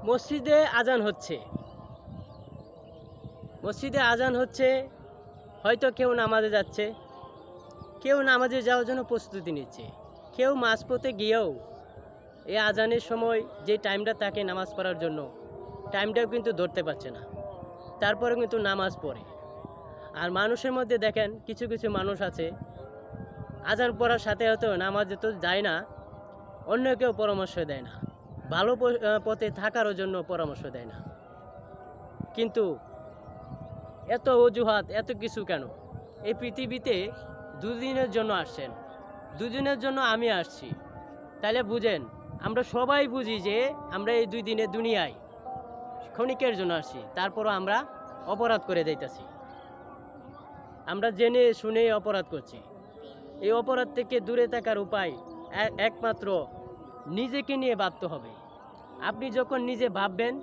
মসজিদে আজান হচ্ছে, মসজিদে আজান হচ্ছে। হয়তো কেউ নামাজে যাচ্ছে, কেউ নামাজে যাওয়ার জন্য প্রস্তুতি নিচ্ছে, কেউ মাঝপথে গিয়েও এই আজানের সময় যে টাইমটা থাকে নামাজ পড়ার জন্য, টাইমটাও কিন্তু ধরতে পারছে না, তারপরে কিন্তু নামাজ পড়ে। আর মানুষের মধ্যে দেখেন কিছু কিছু মানুষ আছে আজান পড়ার সাথে হয়তো নামাজে তো যায় না, অন্য কেউ পরামর্শ দেয় না, ভালো পথে থাকারও জন্য পরামর্শ দেয় না। কিন্তু এত অজুহাত, এত কিছু কেন? এই পৃথিবীতে দুদিনের জন্য আসছেন, দুদিনের জন্য আমি আসছি, তাহলে বুঝেন, আমরা সবাই বুঝি যে আমরা এই 2 দিনের দুনিয়ায় ক্ষণিকের জন্য আসছি, তারপরও আমরা অপরাধ করে যাইতেছি। আমরা জেনে শুনে অপরাধ করছি। এই অপরাধ থেকে দূরে থাকার উপায় একমাত্র নিজেকে নিয়ে ভাবতে হবে। আপনি যখন নিজে ভাববেন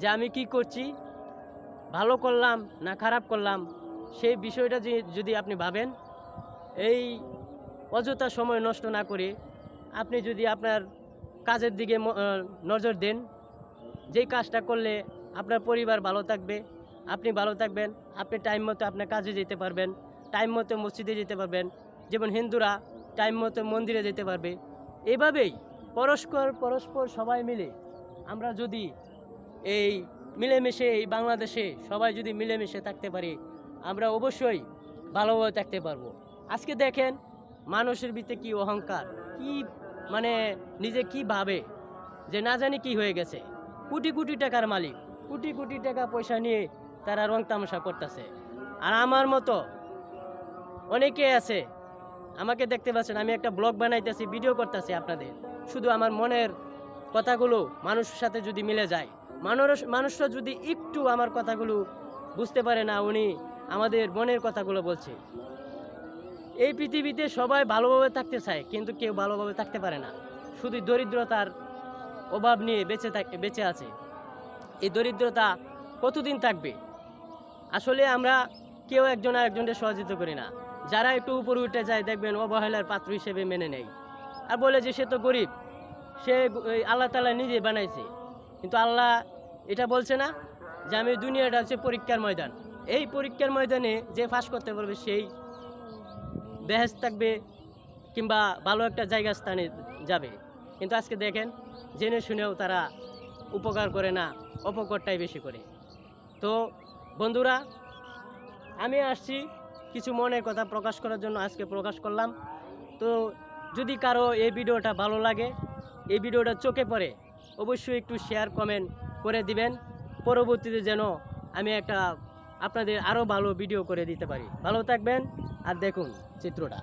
যে আমি কি করছি, ভালো করলাম না খারাপ করলাম, সেই বিষয়টা যদি আপনি ভাবেন, এই অযথা সময় নষ্ট না করে আপনি যদি আপনার কাজের দিকে নজর দেন, যেই কাজটা করলে আপনার পরিবার ভালো থাকবে, আপনি ভালো থাকবেন, আপনি টাইম মতো আপনার কাজে যেতে পারবেন, টাইম মতো মসজিদে যেতে পারবেন, যেমন হিন্দুরা টাইম মতো মন্দিরে যেতে পারবে। এভাবেই পরস্পর সবাই মিলে আমরা যদি এই মিলেমিশে এই বাংলাদেশে সবাই যদি মিলেমিশে থাকতে পারি, আমরা অবশ্যই ভালোভাবে থাকতে পারবো। আজকে দেখেন মানুষের ভিতরে কি অহংকার, কি মানে নিজে কি ভাবে যে না জানি কি হয়ে গেছে। কোটি কোটি টাকার মালিক, কোটি কোটি টাকা পয়সা নিয়ে তারা রং তামাশা করতেছে। আর আমার মতো অনেকে আছে, আমাকে দেখতে পাচ্ছেন, আমি একটা ব্লগ বানাইতেছি, ভিডিও করতেছি আপনাদের, শুধু আমার মনের কথাগুলো মানুষের সাথে যদি মিলে যায়, মানুষরা যদি একটু আমার কথাগুলো বুঝতে পারে না, উনি আমাদের মনের কথাগুলো বলছে। এই পৃথিবীতে সবাই ভালোভাবে থাকতে চায়, কিন্তু কেউ ভালোভাবে থাকতে পারে না, শুধু দরিদ্রতার অভাব নিয়ে বেঁচে আছে। এই দরিদ্রতা কতদিন থাকবে? আসলে আমরা কেউ একজন আরেকজনকে সহযোগিতা করি না। যারা একটু উপরে উঠে যায় দেখবেন অবহেলার পাত্র হিসেবে মেনে নেয়, আর বলে যে সে তো গরিব, সে আল্লাহ তাআলা নিজে বানাইছে। কিন্তু আল্লাহ এটা বলছে না যে আমি দুনিয়াটা হচ্ছে পরীক্ষার ময়দান, এই পরীক্ষার ময়দানে যে পাস করতে পারবে সেই বেহেশত থাকবে কিংবা ভালো একটা জায়গা স্থানে যাবে। কিন্তু আজকে দেখেন জেনে শুনেও তারা উপকার করে না, অপকারটাই বেশি করে। তো বন্ধুরা, আমি আসছি কিছু মনের কথা প্রকাশ করার জন্য, আজকে প্রকাশ করলাম। তো যদি কারো এই ভিডিওটা ভালো লাগে, এই ভিডিওটা চোখে পড়ে, অবশ্যই একটু শেয়ার কমেন্ট করে দিবেন, পরবর্তীতে যেন আমি একটা আপনাদের আরও ভালো ভিডিও করে দিতে পারি। ভালো থাকবেন আর দেখুন চিত্রটা।